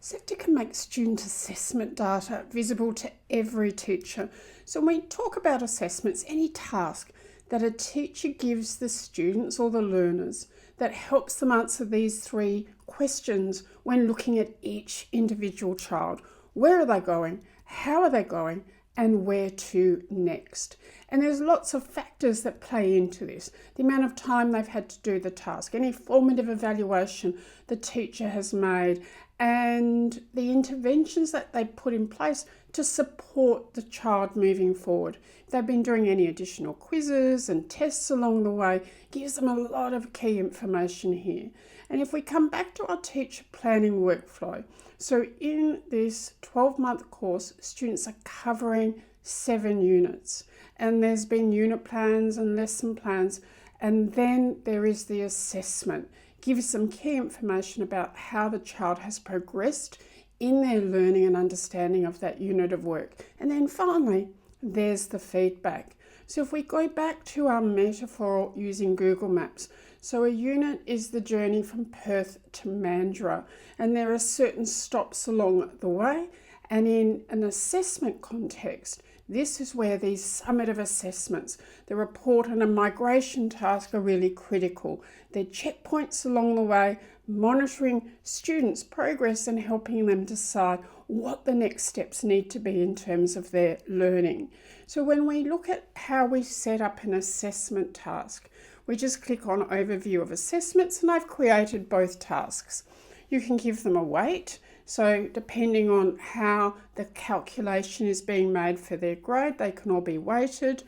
SEQTA can make student assessment data visible to every teacher. So when we talk about assessments, any task that a teacher gives the students or the learners that helps them answer these three questions when looking at each individual child. Where are they going? How are they going? And where to next? And there's lots of factors that play into this. The amount of time they've had to do the task, any formative evaluation the teacher has made, and the interventions that they put in place to support the child moving forward. If they've been doing any additional quizzes and tests along the way, gives them a lot of key information here. And if we come back to our teacher planning workflow, so in this 12-month course, students are covering 7 units. And there's been unit plans and lesson plans. And then there is the assessment. Gives some key information about how the child has progressed in their learning and understanding of that unit of work. And then finally, there's the feedback. So if we go back to our metaphor using Google Maps, so a unit is the journey from Perth to Mandurah, and there are certain stops along the way. And in an assessment context, this is where these summative assessments, the report and a migration task are really critical. They're checkpoints along the way, monitoring students' progress and helping them decide what the next steps need to be in terms of their learning. So when we look at how we set up an assessment task, we just click on Overview of Assessments, and I've created both tasks. You can give them a weight. So depending on how the calculation is being made for their grade, they can all be weighted.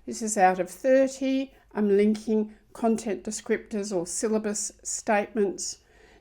This is out of 30. I'm linking content descriptors or syllabus statements.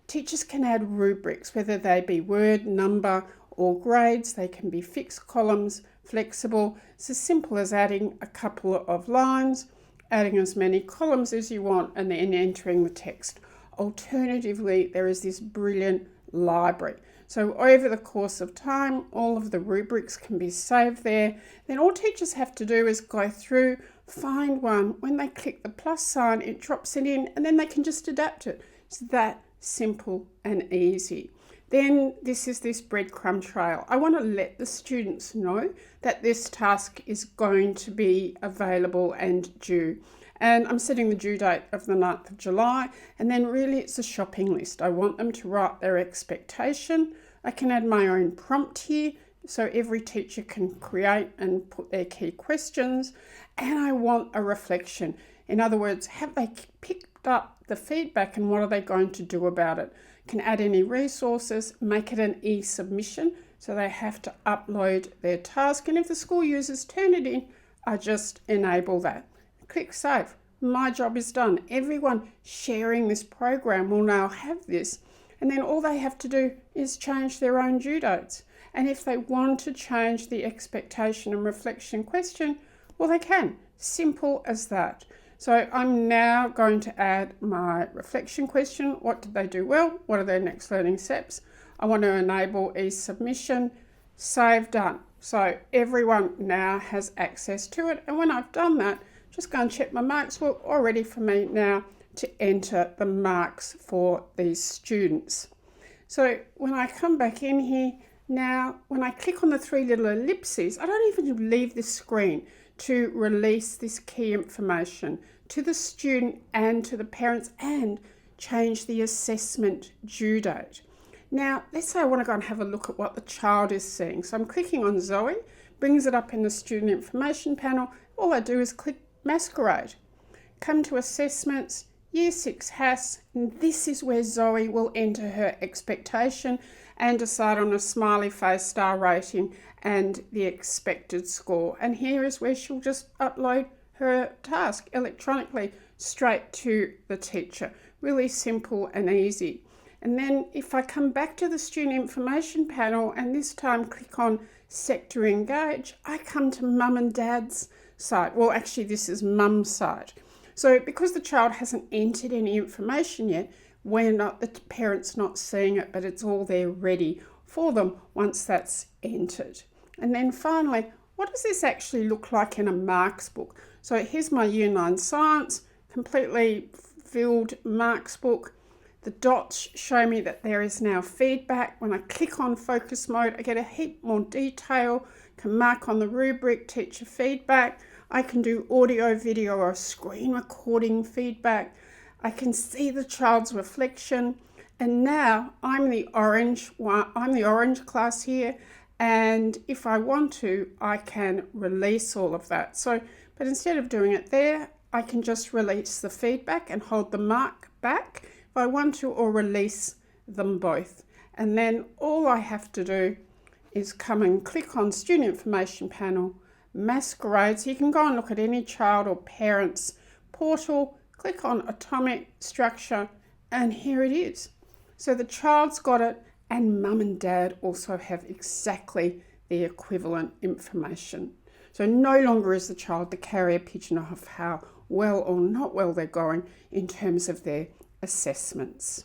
Teachers can add rubrics, whether they be word, number, or grades. They can be fixed columns, flexible. It's as simple as adding a couple of lines, adding as many columns as you want, and then entering the text. Alternatively, there is this brilliant library. So over the course of time, all of the rubrics can be saved there. Then all teachers have to do is go through, find one. When they click the plus sign, it drops it in, and then they can just adapt it. It's that simple and easy. Then this is this breadcrumb trail. I want to let the students know that this task is going to be available and due. And I'm setting the due date of the 9th of July. And then really it's a shopping list. I want them to write their expectation. I can add my own prompt here, so every teacher can create and put their key questions. And I want a reflection. In other words, have they picked up the feedback and what are they going to do about it? Can add any resources, make it an e-submission, so they have to upload their task. And if the school users turn it in, I just enable that. Click Save. My job is done. Everyone sharing this program will now have this. And then all they have to do is change their own due dates. And if they want to change the expectation and reflection question, well, they can. Simple as that. So I'm now going to add my reflection question. What did they do well? What are their next learning steps? I want to enable e-submission. Save, done. So everyone now has access to it. And when I've done that, just go and check my marks. Well, all ready for me now to enter the marks for these students. So when I come back in here, now when I click on the 3 little ellipses, I don't even leave this screen to release this key information to the student and to the parents and change the assessment due date. Now, let's say I want to go and have a look at what the child is seeing. So I'm clicking on Zoe, brings it up in the student information panel. All I do is click Masquerade. Come to Assessments, Year 6 HAS, and this is where Zoe will enter her expectation and decide on a smiley face, star rating, and the expected score. And here is where she'll just upload her task electronically straight to the teacher. Really simple and easy. And then if I come back to the student information panel and this time click on SEQTA Engage, I come to mum and dad's site. Well, actually this is mum's site. So because the child hasn't entered any information yet, the parent's not seeing it, but it's all there ready for them once that's entered. And then finally, what does this actually look like in a marks book? So here's my Year 9 Science, completely filled marks book. The dots show me that there is now feedback. When I click on focus mode, I get a heap more detail, can mark on the rubric teacher feedback. I can do audio, video, or screen recording feedback. I can see the child's reflection. And now I'm the orange class here. And if I want to, I can release all of that. But instead of doing it there, I can just release the feedback and hold the mark back if I want to, or release them both. And then all I have to do is come and click on Student Information Panel, Masquerade. So you can go and look at any child or parent's portal, click on Atomic Structure, and here it is. So the child's got it, and mum and dad also have exactly the equivalent information. So no longer is the child the carrier pigeon of how well or not well they're going in terms of their assessments.